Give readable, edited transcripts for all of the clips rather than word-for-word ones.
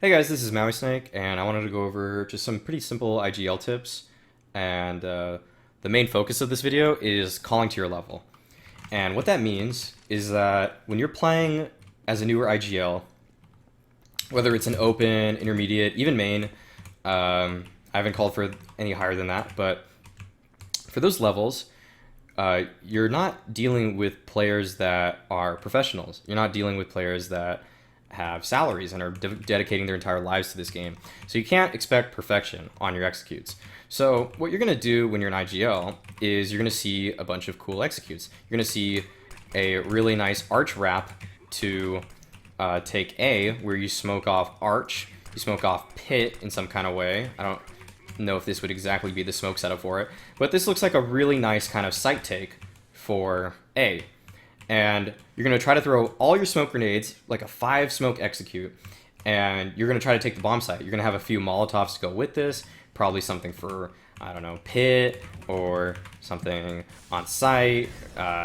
Hey guys, this is Mauisnake, and I wanted to go over just some pretty simple IGL tips. And the main focus of this video is calling to your level. And what that means is that when you're playing as a newer IGL, whether it's an open, intermediate, even main, I haven't called for any higher than that, but for those levels, you're not dealing with players that are professionals. You're not dealing with players that have salaries and are dedicating their entire lives to this game. So you can't expect perfection on your executes. So what you're going to do when you're an IGL is you're going to see a bunch of cool executes. You're going to see a really nice arch wrap to take A, where you smoke off arch, you smoke off pit in some kind of way. I don't know if this would exactly be the smoke setup for it, but this looks like a really nice kind of sight take for A. And you're going to try to throw all your smoke grenades, like a 5 smoke execute, and you're going to try to take the bomb site. You're going to have a few Molotovs to go with this, probably something for, I don't know, pit, or something on site,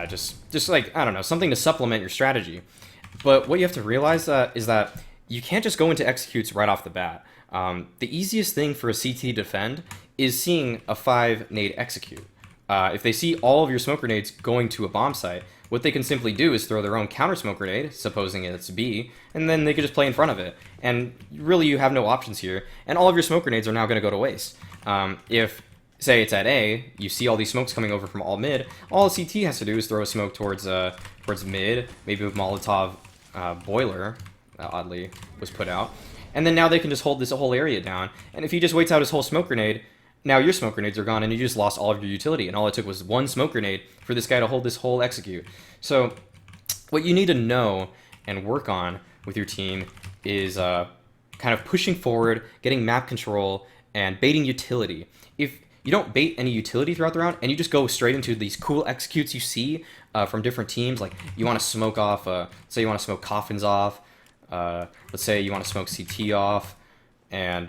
just like, I don't know, something to supplement your strategy. But what you have to realize is that you can't just go into executes right off the bat. The easiest thing for a CT to defend is seeing a 5 nade execute. If they see all of your smoke grenades going to a bomb site, what they can simply do is throw their own counter smoke grenade, supposing it's B, and then they could just play in front of it. And really, you have no options here, and all of your smoke grenades are now going to go to waste. If, say, it's at A, you see all these smokes coming over from all mid, all a CT has to do is throw a smoke towards mid, maybe with Molotov boiler, oddly, was put out. And then now they can just hold this whole area down. And if he just waits out his whole smoke grenade, now your smoke grenades are gone and you just lost all of your utility. And all it took was one smoke grenade for this guy to hold this whole execute. So what you need to know and work on with your team is kind of pushing forward, getting map control, and baiting utility. If you don't bait any utility throughout the round and you just go straight into these cool executes you see from different teams, like you want to smoke off, say you want to smoke coffins off, let's say you want to smoke CT off, and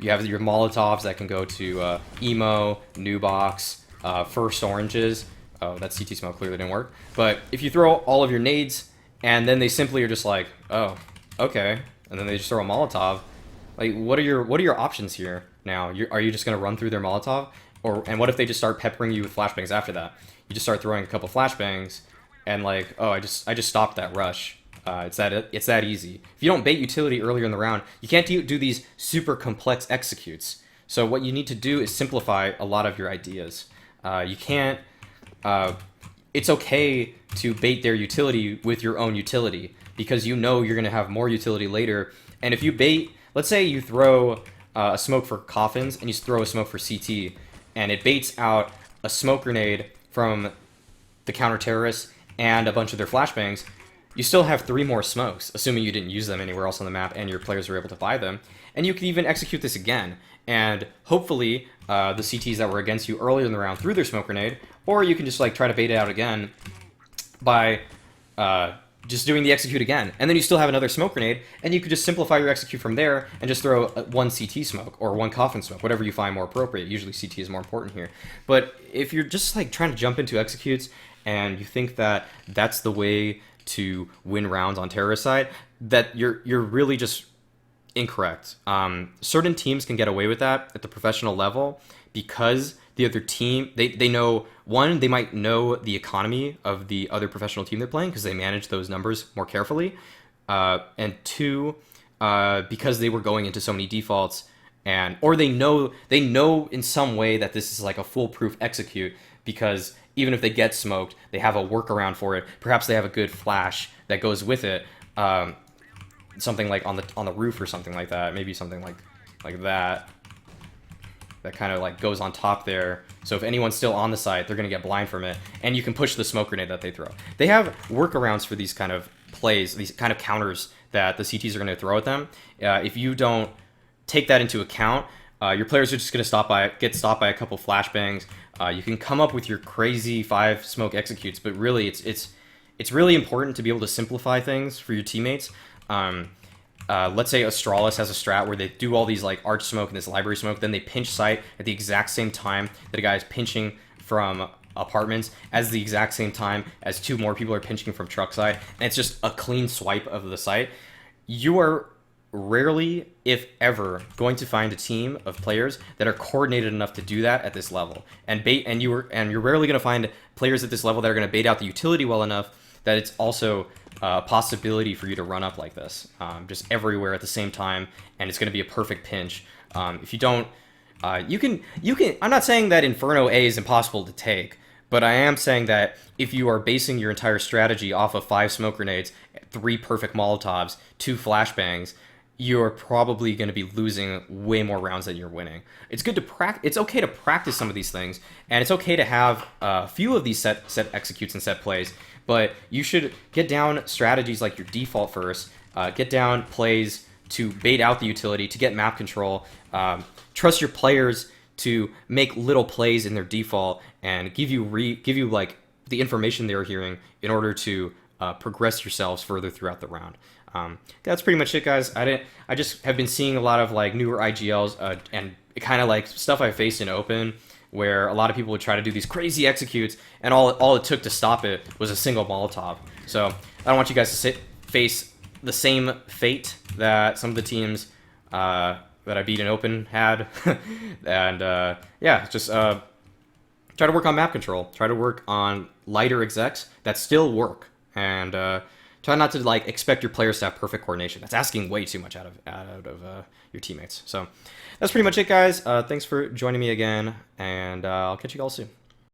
you have your Molotovs that can go to Emo, New Box, First Oranges. Oh, that CT smoke clearly didn't work. But if you throw all of your nades, and then they simply are just like, oh, okay, and then they just throw a Molotov, like what are your options here now? Are you just gonna run through their Molotov, and what if they just start peppering you with flashbangs after that? You just start throwing a couple flashbangs, and like, oh, I just stopped that rush. It's that easy. If you don't bait utility earlier in the round, you can't do these super complex executes. So what you need to do is simplify a lot of your ideas. You can't. It's okay to bait their utility with your own utility because you know you're going to have more utility later. And if you bait, let's say you throw a smoke for coffins and you throw a smoke for CT, and it baits out a smoke grenade from the counter terrorists and a bunch of their flashbangs. You still have 3 more smokes, assuming you didn't use them anywhere else on the map and your players were able to buy them. And you can even execute this again. And hopefully, the CTs that were against you earlier in the round threw their smoke grenade, or you can just like try to bait it out again by just doing the execute again. And then you still have another smoke grenade, and you could just simplify your execute from there and just throw one CT smoke or one coffin smoke, whatever you find more appropriate. Usually CT is more important here. But if you're just like trying to jump into executes and you think that that's the way to win rounds on terrorist side, that you're really just incorrect. Certain teams can get away with that at the professional level because the other team, they know, one, they might know the economy of the other professional team they're playing because they manage those numbers more carefully, and two, because they were going into so many defaults, or they know in some way that this is like a foolproof execute because even if they get smoked, they have a workaround for it. Perhaps they have a good flash that goes with it, something like on the roof or something like that. Maybe something like that kind of like goes on top there. So if anyone's still on the site, they're gonna get blind from it, and you can push the smoke grenade that they throw. They have workarounds for these kind of plays, these kind of counters that the CTs are gonna throw at them. If you don't take that into account, your players are just gonna get stopped by a couple flashbangs. You can come up with your crazy 5 smoke executes, but really it's really important to be able to simplify things for your teammates. Let's say Astralis has a strat where they do all these like arch smoke and this library smoke, then they pinch site at the exact same time that a guy is pinching from apartments, as the exact same time as 2 more people are pinching from truck side, and it's just a clean swipe of the site. You are rarely, if ever, going to find a team of players that are coordinated enough to do that at this level. And you're rarely going to find players at this level that are going to bait out the utility well enough that it's also a possibility for you to run up like this, just everywhere at the same time, and it's going to be a perfect pinch. If you don't, you can. I'm not saying that Inferno A is impossible to take, but I am saying that if you are basing your entire strategy off of 5 smoke grenades, 3 perfect Molotovs, 2 flashbangs, you're probably going to be losing way more rounds than you're winning. It's good to practice. It's okay to practice some of these things, and it's okay to have a few of these set executes and set plays. But you should get down strategies like your default first. Get down plays to bait out the utility, to get map control. Trust your players to make little plays in their default and give you like the information they're hearing in order to progress yourselves further throughout the round. That's pretty much it, guys. I just have been seeing a lot of like newer IGLs and kind of like stuff I faced in open, where a lot of people would try to do these crazy executes, and all it took to stop it was a single Molotov. So I don't want you guys to face the same fate that some of the teams that I beat in open had. And yeah, just try to work on map control. Try to work on lighter execs that still work, and try not to like expect your players to have perfect coordination. That's asking way too much out of your teammates. So that's pretty much it, guys. Thanks for joining me again, and I'll catch you all soon.